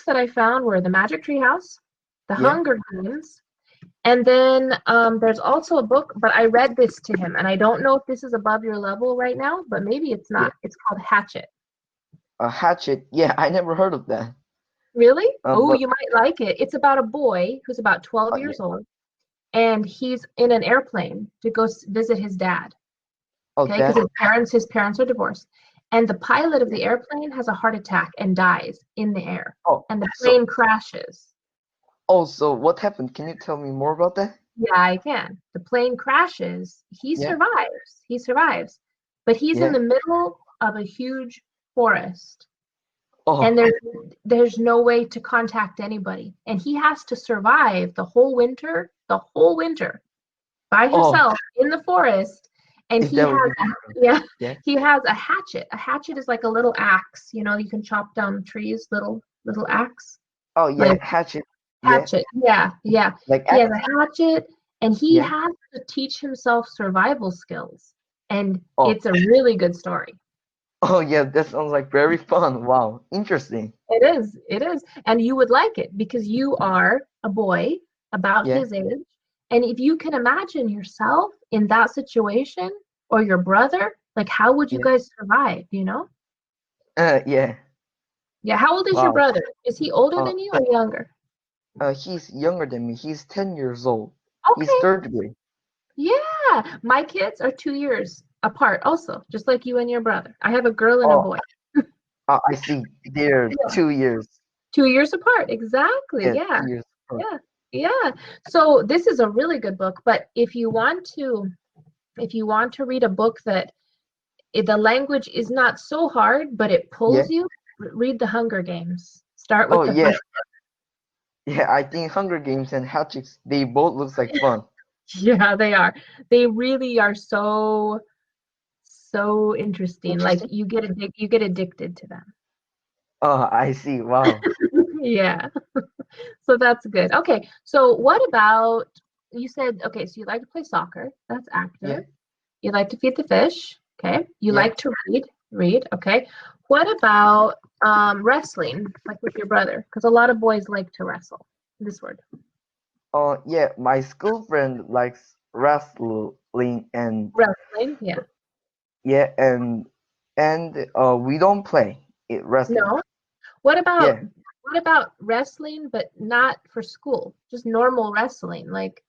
that I found were The Magic Tree House, The Yeah. Hunger Games, and then there's also a book, but I read this to him, and I don't know if this is above your level right now, but maybe it's Yeah. not. It's called Hatchet. A hatchet. Yeah, I never heard of that. Really? Oh, But you might like it. It's about a boy who's about 12 yeah. years old, and he's in an airplane to go visit his dad. Oh, Okay, because that. his parents are divorced, and the pilot of the airplane has a heart attack and dies in the air, Oh, and the so plane crashes. so what happened? Can you tell me more about that? Yeah, I can. The plane crashes. He Yeah. survives. He survives, but he's in Yeah. the middle of a huge forest, and Oh. there's no way to contact anybody, and he has to survive the whole winter by Oh. himself in the forest. And Is that what you yeah, Yeah. he has a hatchet. A hatchet is like a little axe, you can chop down trees, little axe. Oh yeah, Like hatchet. Yeah. hatchet. Yeah, yeah. Like He act. has a hatchet, and he Yeah. has to teach himself survival skills. And Oh. it's a really good story. Oh yeah, that sounds like very fun. Wow. Interesting. It is. It is. And you would like it because you are a boy about Yeah. his age. And if you can imagine yourself in that situation, or your brother, like how would you Yeah. guys survive, you know? Yeah. Yeah, how old is your Wow. brother? Is he older Uh, than you or younger? he's younger than me. He's 10 years old. He's Okay. third grade. Yeah. My kids are 2 years apart also, just like you and your brother. I have a girl and a Oh, boy. I see. They're Yeah. 2 years. 2 years apart. Exactly. Yeah, Yeah. 2 years. apart. Yeah. Yeah. So this is a really good book, but if you want to read a book that the language is not so hard, but it Yeah. pulls you, read The Hunger Games. Start with Oh the yeah. first. Yeah, I think Hunger Games and Hatchets, they both looks like fun. Yeah, they are. They really are so interesting. Like Interesting. you get addicted to them. Oh, I see. Wow. Yeah. So that's good. Okay. So what about you said, okay, so you like to play soccer. That's Yeah. active. You like to feed the fish. Okay. You Yeah. like to read. Okay. What about wrestling, like with your brother? Because a lot of boys like to wrestle. This word. Yeah, my school friend likes wrestling and Wrestling. Yeah. yeah, and we don't play it wrestling. No. What about Yeah. wrestling, but not for school? Just normal wrestling, like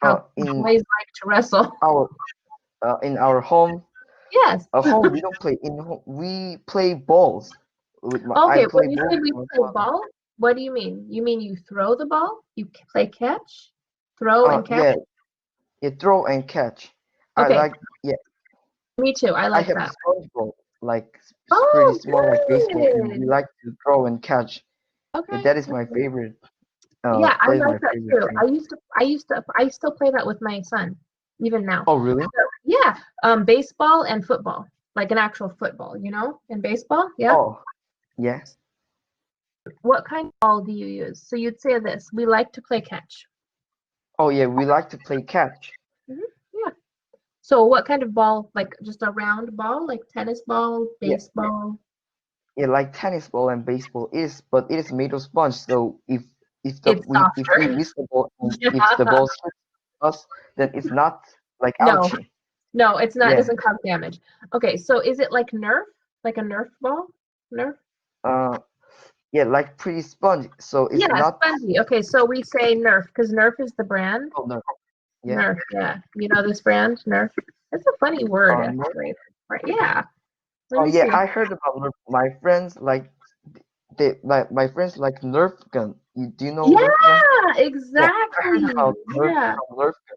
how In boys like to wrestle. our in our home Yes. home we don't play we play balls with my I Okay, play when you say balls we with play my father. ball, what do you mean? You mean you throw the ball? You play catch? Throw and catch? Yeah, you throw and catch. I Okay, like yeah. me too. I I like have a that. sponge ball like pretty Oh, small like baseball, and we good. like to throw and catch. Yeah, Okay. that is my favorite. Yeah, I That is like my that favorite too. thing. I still play that with my son, even now. Oh really? Yeah, baseball and football, like an actual football, in baseball. Yeah. Oh yeah. What kind of ball do you use? So you'd say this, we like to play catch. Oh yeah, we like to play catch. Yeah. So what kind of ball? Like just a round ball, like tennis ball, Yeah, baseball? yeah, like tennis ball and baseball is, but it is made of sponge. So It's if we softer. miss the ball and Yeah. if the ball hits us, then it's not like No, ouchie. no, it's not. It Yeah. doesn't cause damage. Okay, so is it like Nerf? Like a Nerf ball? Nerf? Uh, yeah, like pretty spongy. So it's Yeah, not. spongy. Okay, so we say Nerf because Nerf is the brand. Oh no. Yeah. Nerf, yeah. You know this brand, Nerf? It's a funny word, No. actually. Right, yeah. Let Oh me yeah, see. I heard about Nerf. My friends like my friends like Nerf gun. Do you know Nerf gun? Yeah, Yeah, I heard exactly. about Yeah. Nerf gun.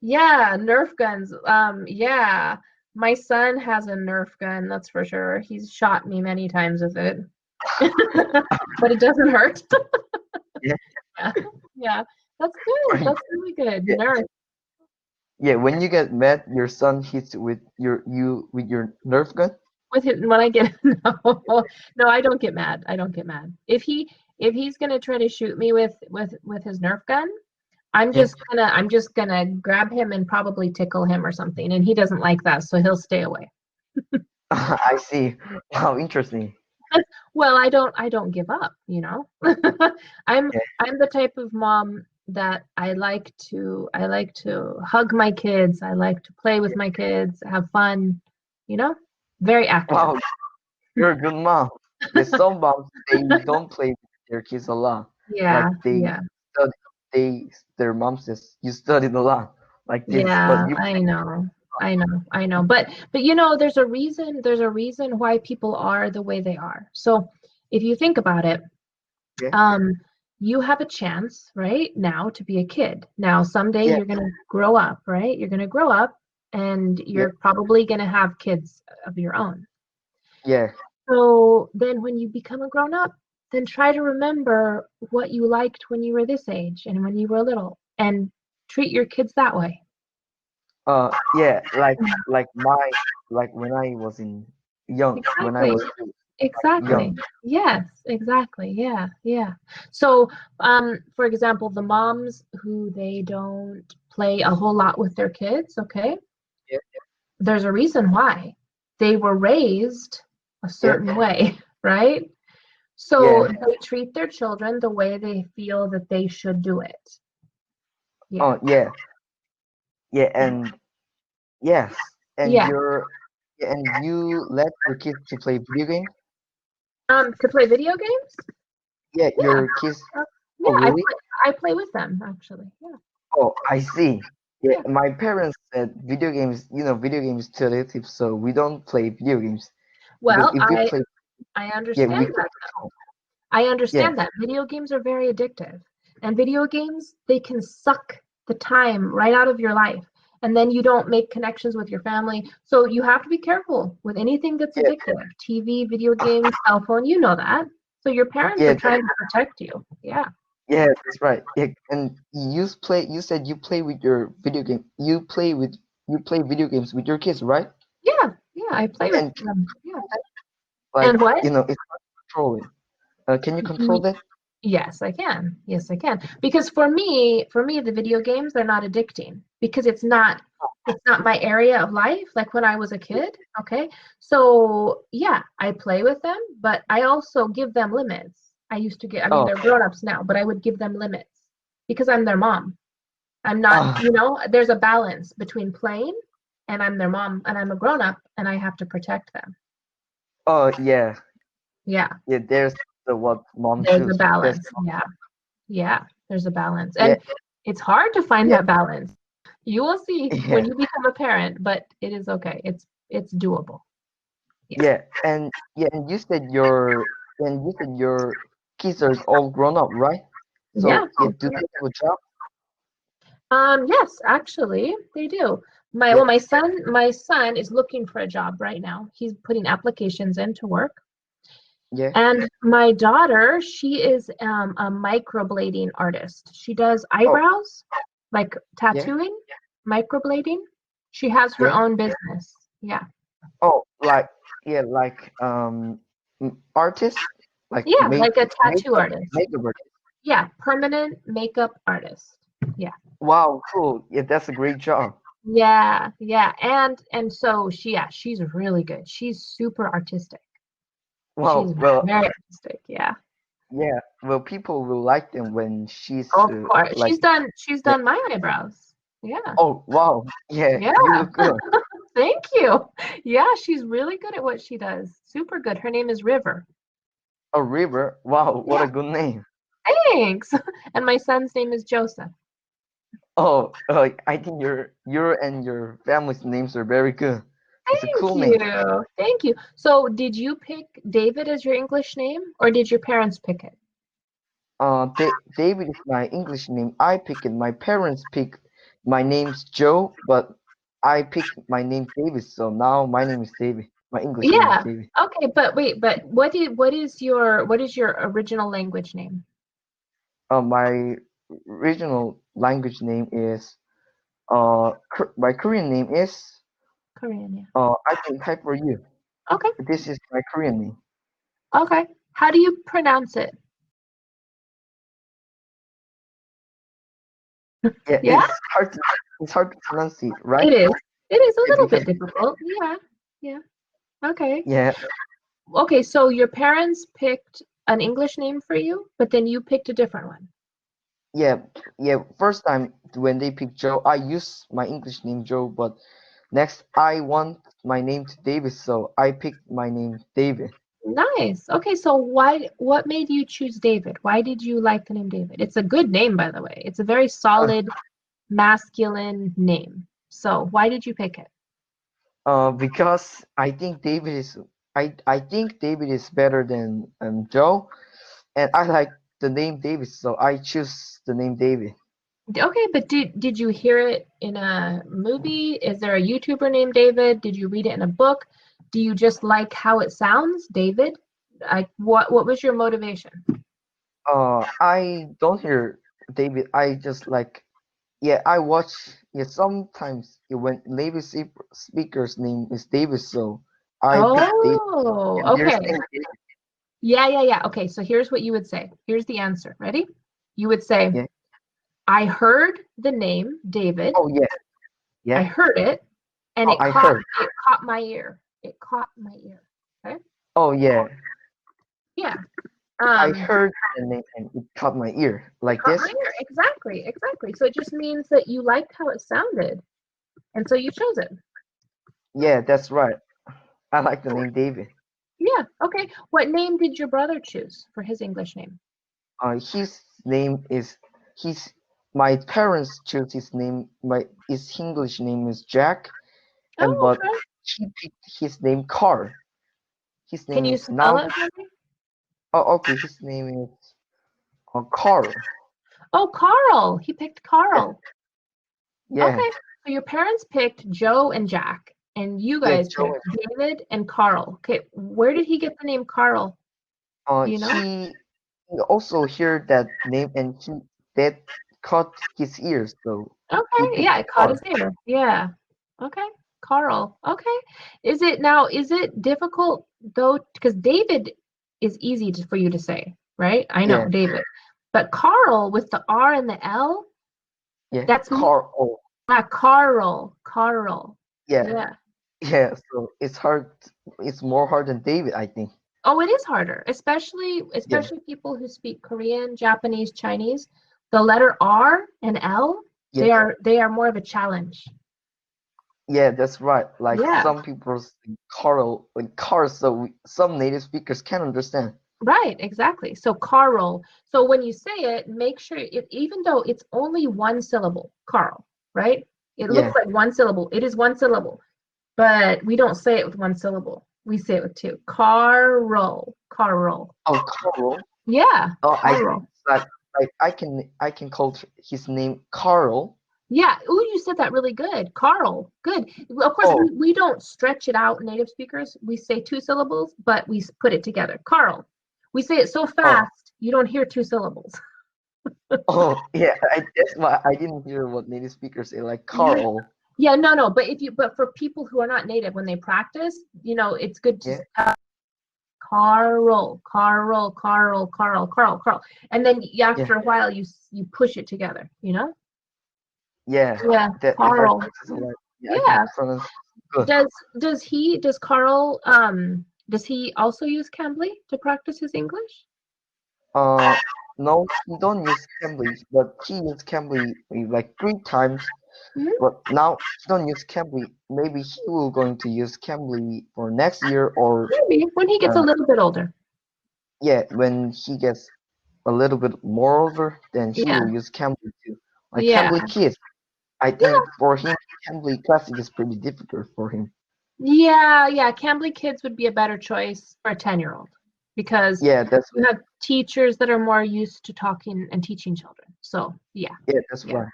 Yeah, Nerf guns. Yeah. My son has a Nerf gun, that's for sure. He's shot me many times with it. But it doesn't hurt. Yeah. Yeah. Yeah. That's good. That's really good. Yeah. Nerf. Yeah, when you get mad, your son hits with your Nerf gun. With him when I get no, I don't get mad. I don't get mad. If he's gonna try to shoot me with his Nerf gun, Yeah, I'm just gonna grab him and probably tickle him or something, and he doesn't like that, so he'll stay away. I see. Wow, interesting. Well, I don't give up, you know. I'm Yeah. I'm the type of mom that I like to hug my kids. I like to play with my kids, have fun, you know? Very active. Wow, you're a good mom. Yes, some moms they don't play with their kids a lot. Like Yeah, they yeah. study, their mom says you studied a lot like this, but Yeah, you I know. I know. But you know, there's a reason why people are the way they are. So, if you think about it, yeah um, you have a chance right now to be a kid. Now, someday yeah you're going to grow up, right? You're going to grow up and yeah you're probably going to have kids of your own. yeah. So then when you become a grown up, then try to remember what you liked when you were this age and when you were little and treat your kids that way. Yeah, like my like when I was in young, when I Exactly. was Exactly. young. Yes, exactly. Yeah, yeah. So, for example, the moms who they don't play a whole lot with their kids, okay? Yeah, There's a reason why. They were raised a yeah, certain way, right? So yeah. they treat their children the way they feel that they should do it. Yeah. Oh yeah, yeah, and yes, and Yeah. you're yeah, and you let your kids to play video games? To play video games? Yeah, Yeah. your kids. Uh, Oh yeah, I really? play I play with them actually. Yeah. Oh, I see. Yeah, Yeah. my parents said video games, video games too addictive, so we don't play video games because Well, if we I play, I yeah, we understand can that. control. I Yeah, understand that. Video games are very addictive. And video games, they can suck the time right out of your life. And then you don't make connections with your family. So you have to be careful with anything that's yeah, addictive. TV, video games, cell phone, you know that. So your parents are yeah. trying to protect you. Yeah. Yeah, that's right. Yeah, and you play. You said you play with your video game. You play video games with your kids, right? Yeah. Yeah. I play with And them. Yeah. like And what? it's hard to control it. Can you control Y- that? Yes, I can. Yes, I can. Because for me, the video games, they're not addicting because it's not my area of life like when I was a kid, okay? So, yeah, I play with them, but I also give them limits. I mean, Oh, they're grown-ups now, but I would give them limits because I'm their mom. I'm not, oh, there's a balance between playing and I'm their mom and I'm a grown-up and I have to protect them. oh, yeah, Yeah, yeah. There's the what mom there's a should. There's balance. Yeah. Yeah, there's a balance. yeah, And it's hard to find yeah, that balance. You will see yeah, when you become a parent, but it is okay. It's doable. Yeah. yeah. And you said your kids are all grown up, right? Yeah. So yeah, do they have a job? Yes, actually, they do. My Yeah, well, my son is looking for a job right now. He's putting applications in to work. yeah. And my daughter, she is a microblading artist. She does Oh, eyebrows, like yeah, tattooing, microblading. She has her yeah. own business. Yeah. Oh, like yeah, like artist, like Yeah, like a tattoo makeup artist. makeup artist. Yeah, permanent makeup artist. Yeah. Wow, cool. Yeah, that's a great job. Yeah, yeah. And so she's really good. She's super artistic. She's Wow, well, very artistic. Yeah. yeah, well, people will like them when she's Of course. like, She's yeah. done my eyebrows. Yeah. Oh, wow, yeah, Yeah. you look good. Thank you. Yeah, she's really good at what she does. Super good. Her name is River. A river. Wow, what Yeah. a good name. Thanks. And my son's name is Joseph. Oh, I think your and your family's names are very good. It's a Thank cool name. you. Thank you. So, did you pick David as your English name or did your parents pick it? David is my English name. I pick it. My parents pick my name's Joe, but I picked my name David, so now my name is David. My English name is Yeah. David. Okay, but wait, but what is your original language name? My original language name is my Korean name is Korean, yeah. I can type for you. Okay. This is my Korean name. Okay. How do you pronounce it? Yeah, Yeah, it's hard to pronounce it, right? it is. It is a little Because bit difficult. Yeah. Yeah. Okay. yeah, Okay, so your parents picked an English name for you, but then you picked a different one. Yeah, yeah. First time when they picked Joe, I used my English name Joe, but next I want my name to David, so I picked my name David. Nice. Okay, so what made you choose David? Why did you like the name David? It's a good name, by the way. It's a very solid masculine name. So why did you pick it? Because I think David is better than Joe, and I like the name David, so I choose the name David. Okay, but did you hear it in a movie? Is there a YouTuber named David? Did you read it in a book? Do you just like how it sounds, David? Like what was your motivation? I don't hear David. I just like yeah. I watch yeah. Sometimes when native speaker's name is David, so I pick David. Oh, And there's okay. name David. Yeah. Okay, so here's what you would say. Here's the answer. Ready? You would say, Yeah. I heard the name David. Oh yeah. I Yeah. heard it, and Oh, I heard. it caught my ear. It caught my ear. Okay? Oh yeah. Yeah. I Um, heard the name and it caught my ear like caught my this. ear. Exactly. So it just means that you liked how it sounded, and so you chose it. Yeah, that's right. I like the name David. Yeah. Okay. What name did your brother choose for his English name? His name is his. My parents chose his name. His English name is Jack, and Oh, but okay. he picked his name Carl. His Can name you is spell now. it for me? Oh, okay. His name is Carl. Oh, Carl. He picked Yeah, Carl. yeah, Okay. So your parents picked Joe and Jack, and you yeah. guys Joe. picked David and Carl. Okay. Where did he get the name Carl? Do you know? He also heard that name and he that caught his ears, so he Okay. picked Yeah, it caught Carl. his ear. Yeah. Okay. Carl. Okay. Is it difficult though? Because David is easy for you to say, right? I know, Yeah, David. But Carl with the R and the L, yeah. that's more Carl. Oh, Carl. Carl. yeah. Yeah. Yeah, so it's hard. It's more hard than David, I think. Oh, it is harder, Yeah, especially people who speak Korean, Japanese, Chinese. The letter R and L, yeah, they are more of a challenge. yeah. That's right. Like Yeah, some people say Carl, like car, so some native speakers can understand. right, exactly. So Carl. So when you say it, make sure it, even though it's only one syllable, Carl, right? It looks Yeah. like one syllable. It is one syllable, but we don't say it with one syllable. We say it with two. Carl, Carl. Oh, Carl. Yeah, Oh, I Carl. like I can call his name Carl. Yeah. Oh, you said that really good. Carl. Good. Well, of course, Oh, we don't stretch it out, native speakers. We say two syllables, but we put it together. Carl. We say it so oh, fast, you don't hear two syllables. oh. Yeah. That's why I didn't hear what native speakers say. Like Yeah. Carl. Yeah, no. But for people who are not native, when they practice, it's good to Yeah. Carl. And then Yeah. after a while, you push it together. Yeah. Yeah, That if I Carl. practice a lot, yeah, I can Yeah. pronounce good. Does does Carl does he also use Cambly to practice his English? Uh, no, he don't use Cambly, but he used Cambly like 3 times. Mhm. But now he don't use Cambly. Maybe he will going to use Cambly for next year or Maybe when he gets a uh, little bit older. yeah, when he gets a little bit more older, then he Yeah. will use Cambly too. Like Yeah. Cambly Kids, I Yeah. think for him Cambly Classic is pretty difficult for him. Yeah. Cambly Kids would be a better choice for a 10-year-old because Yeah, that's you have teachers that are more used to talking and teaching children. So yeah, yeah, that's yeah, right.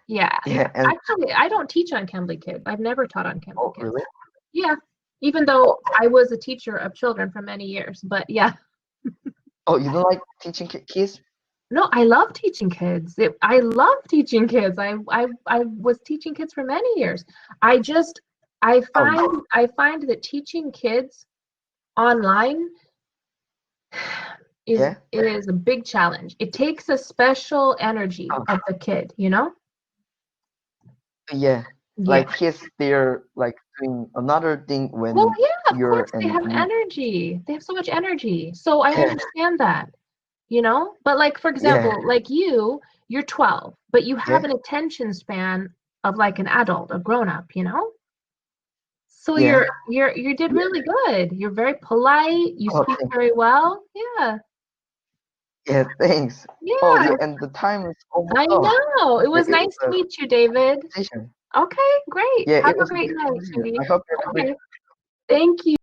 yeah. Yeah, and Actually, I don't teach on Cambly Kids. I've never taught on Cambly oh Kids. really? Yeah. Even Oh, though I was a teacher of children for many years, but yeah. oh, you don't like teaching kids? No, I love teaching kids. I love teaching kids. I was teaching kids for many years. I just Oh I find that teaching kids online yeah, is a big challenge. It takes a special energy oh of the kid. yeah. Yeah. Like kids, they're like doing another thing Well, when yeah, of course, you're they and have you energy. They have so much energy. So I yeah understand that, you know? But like, for yeah example, like you're 12, but you have yeah an attention span of like an adult, a grown up, you know? So yeah you did yeah. really good. You're very polite, you Oh, speak thank very well. Yeah. yeah, thanks. Oh yeah, Yeah. and the time is almost I up. know. It Yeah, was it was nice to a meet you, David. conversation. Okay, great. Yeah, Have it a was a great good night, conversation. sweetie. I hope you have a great Okay. Thank you.